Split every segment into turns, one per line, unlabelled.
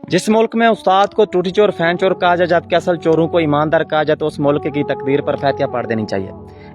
जिस मुल्क में उस्ताद को टूटी चोर फैन चोर कहा जाए जबकि असल चोरों को ईमानदार कहा जाए तो उस मुल्क की तकदीर पर फैतिया पाड़ देनी चाहिए।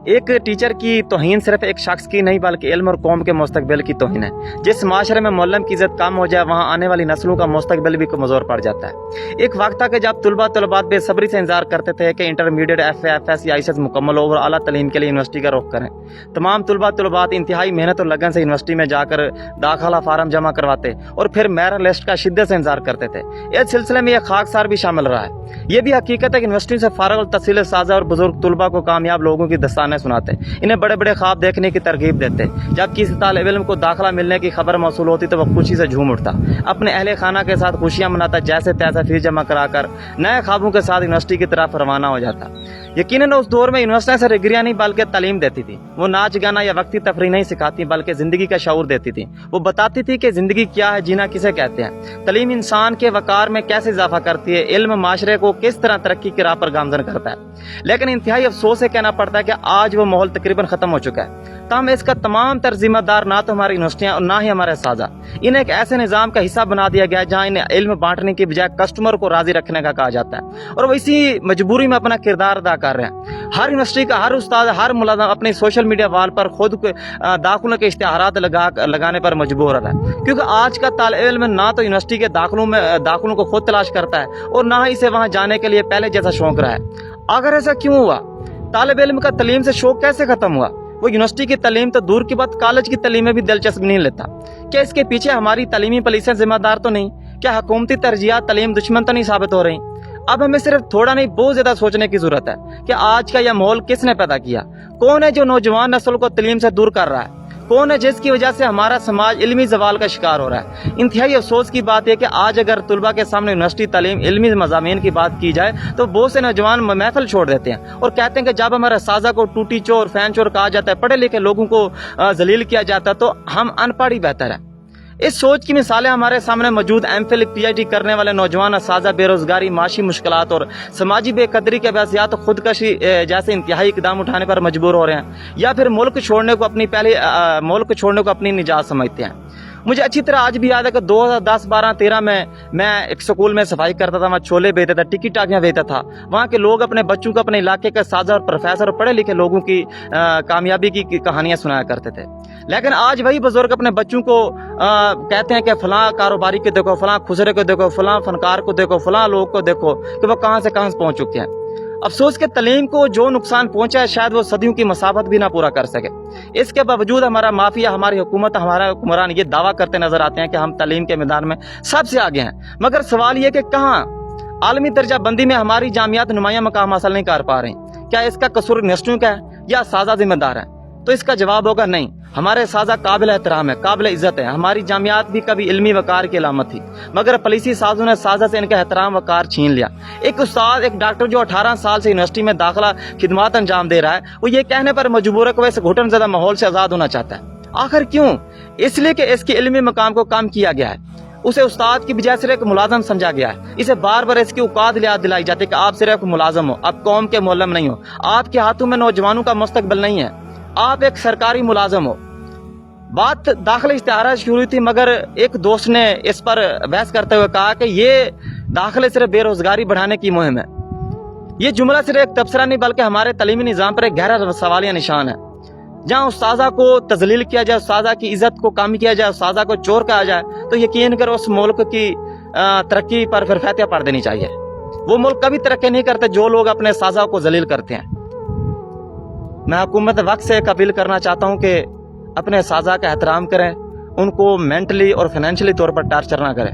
एक टीचर की तौहीन सिर्फ एक शख्स की नहीं बल्कि इल्म और कौम के मुस्तकबिल की तौहीन है। जिस माशरे में मुअल्लिम की इज्जत कम हो जाए वहाँ आने वाली नस्लों का मुस्तकबिल भी कमज़ोर पड़ जाता है। एक वक्त था कि जब तलबात बेसब्री से इंतजार करते थे कि इंटरमीडिएट FA या ICS मुकम्मल हो और आला तलीम के लिए यूनिवर्सिटी का रुख करें। तमाम तलबात इंतहाई मेहनत और लगन से यूनिवर्सिटी में जाकर दाखिला फार्म जमा करवाते और फिर मेरिट लिस्ट का शिद्दत से इंतजार करते थे। इस सिलसिले में यह खाकसार भी शामिल रहा है। यह भी हकीकत है कि यूनिवर्सिटी से फारग और तहसील साजा और बुजुर्ग तलबा को कामयाब लोगों की दस्ताने सुनाते, इन्हें बड़े बड़े ख्वाब देखने की तरगीब देते। जब किसी तालिब इल्म को दाखिला मिलने की खबर मौसूल होती तो वह खुशी से झूम उठता, अपने अहले खाना के साथ खुशियां मनाता, जैसे तैसे फीस जमा कराकर नए ख्वाबों के साथ यूनिवर्सिटी की तरफ रवाना हो जाता। यकीनन उस दौर में यूनिवर्सिटियां से डिग्रियां नहीं बल्कि तालीम देती थी। वो नाच गाना या वक्ती तफरी नहीं सिखाती बल्कि जिंदगी का शऊर देती थी। वो बताती थी कि जिंदगी क्या है, जीना किसे कहते हैं, तालीम इंसान के वकार में कैसे इजाफा करती है, इल्म माशरे को किस तरह तरक्की की राह पर गामजन करता है। लेकिन इंतहाई अफसोस से कहना पड़ता है कि आज वो माहौल तकरीबन खत्म हो चुका है। तमाम इसका तमाम तर जिम्मेदार ना तो हमारी यूनिवर्सिटियां और ना ही हमारे साजा। इन्हें एक ऐसे निजाम का हिस्सा बना दिया गया है जहां इन्हें इल्म बांटने की बजाय कस्टमर को राजी रखने का कहा जाता है और वो इसी मजबूरी में अपना किरदार अदा कर रहे हैं। हर यूनिवर्सिटी का हर उस्ताद हर मुलाजिम अपने सोशल मीडिया वाल पर खुद दाखिलों के इश्तिहारात लगाने पर मजबूर हो रहा है, क्योंकि आज का तालिब इल्म ना तो यूनिवर्सिटी के दाखिलों को खुद तलाश करता है और ना ही इसे वहां जाने के लिए पहले जैसा शौक रहा है। अगर ऐसा क्यों हुआ? तालिब इल्म का तालीम से शौक कैसे खत्म हुआ? वो यूनिवर्सिटी की तालीम तो दूर की बात कॉलेज की तालीम में भी दिलचस्पी नहीं लेता। क्या इसके पीछे हमारी तालीमी पॉलिसियां जिम्मेदार तो नहीं? क्या हुकूमती तरजीहात तालीम दुश्मन तो नहीं साबित हो रही? अब हमें सिर्फ थोड़ा नहीं बहुत ज्यादा सोचने की जरूरत है कि आज का यह माहौल किसने पैदा किया। कौन है जो नौजवान नस्ल को तालीम से दूर कर रहा है? कौन है जिसकी वजह से हमारा समाज इल्मी जवाल का शिकार हो रहा है? इंतहाई अफसोस की बात है कि आज अगर तुलबा के सामने यूनिवर्सिटी तालीम इल्मी मज़ामीन की बात की जाए तो बहुत से नौजवान महफिल छोड़ देते हैं और कहते हैं कि जब हमारा साजा को टूटी चोर फैन चोर कहा जाता है, पढ़े लिखे लोगों को जलील किया जाता है, तो हम अनपढ़ ही बेहतर है। इस सोच की मिसालें हमारे सामने मौजूद MPhil PhD करने वाले नौजवान साजा बेरोजगारी, माशी मुश्किलात और समाजी बेकदरी के वजह या तो खुदकशी जैसे इंतहाई इकदाम उठाने पर मजबूर हो रहे हैं या फिर मुल्क छोड़ने को अपनी निजात समझते हैं। मुझे अच्छी तरह आज भी याद है कि 2010, 12, 13 में मैं एक स्कूल में सफाई करता था, वहाँ छोले बेचता था, टिक्की टाकियाँ बेचता था। वहाँ के लोग अपने बच्चों को अपने इलाके के साजा और प्रोफेसर और पढ़े लिखे लोगों की कामयाबी की कहानियां सुनाया करते थे। लेकिन आज वही बुजुर्ग अपने बच्चों को कहते हैं कि फलां कारोबारी को देखो, फलां खुसरे को देखो, फलां फनकार को देखो, फलां लोग को देखो कि वो कहाँ से पहुँच चुके हैं। अफसोस के तालीम को जो नुकसान पहुंचा है शायद वो सदियों की मसाफत भी ना पूरा कर सके। इसके बावजूद हमारा माफिया, हमारी हुकूमत, हमारा हुक्मरान ये दावा करते नजर आते हैं कि हम तालीम के मैदान में सबसे आगे हैं। मगर सवाल ये कि कहाँ? आलमी दर्जा बंदी में हमारी जामियात नुमाया मकाम हासिल नहीं कर पा रही। क्या इसका कसूर यूनिवर्सिटियों का है या साजा जिम्मेदार है? तो इसका जवाब होगा नहीं। हमारे साजा काबिल एहतराम है, काबिल इज्जत है। हमारी जामियात भी कभी इल्मी वकार की अलामत थी, मगर पॉलिसी साजों ने साजा से इनका एहतराम वकार छीन लिया। एक उस्ताद, एक डॉक्टर जो 18 साल से यूनिवर्सिटी में दाखिला खिदमत अंजाम दे रहा है, वो ये कहने पर मजबूर है कि वह इस घुटन ज़दा माहौल से आज़ाद होना चाहता है। आखिर क्यों? इसलिए कि इसके इल्मी मकाम को कम किया गया है। उसे उस्ताद की बजाय सिर्फ एक मुलाजम समझा गया है। इसे बार बार इसकी औकात याद दिलाई जाती है कि आप सिर्फ मुलाजम हो, आप कौम के मुअल्लिम नहीं हो, आपके हाथों में नौजवानों का मुस्तकबिल नहीं है, आप एक सरकारी मुलाजम हो। बात दाखिला इश्तिहारात शुरू हुई थी, मगर एक दोस्त ने इस पर बहस करते हुए कहा कि ये दाखिले सिर्फ बेरोजगारी बढ़ाने की मुहिम है। ये जुमला सिर्फ एक तबसरा नहीं बल्कि हमारे तालीमी निज़ाम पर एक गहरा सवालिया निशान है। जहाँ उस्ताजा को तजलील किया जाए, उस्ताजा की इज्जत को कम किया जाए, उस्ताजा को चोर कहा जाए, तो यकीन कर उस मुल्क की तरक्की पर फिर फैतिया पड़ देनी चाहिए। वो मुल्क कभी तरक्की नहीं करते जो लोग अपने उस्ताजा को जलील करते हैं। मैं हुकूमत वक्त से एक अपील करना चाहता हूँ कि अपने साजा का एहतराम करें, उनको मेंटली और फाइनेंशियली तौर पर टार्चर ना करें।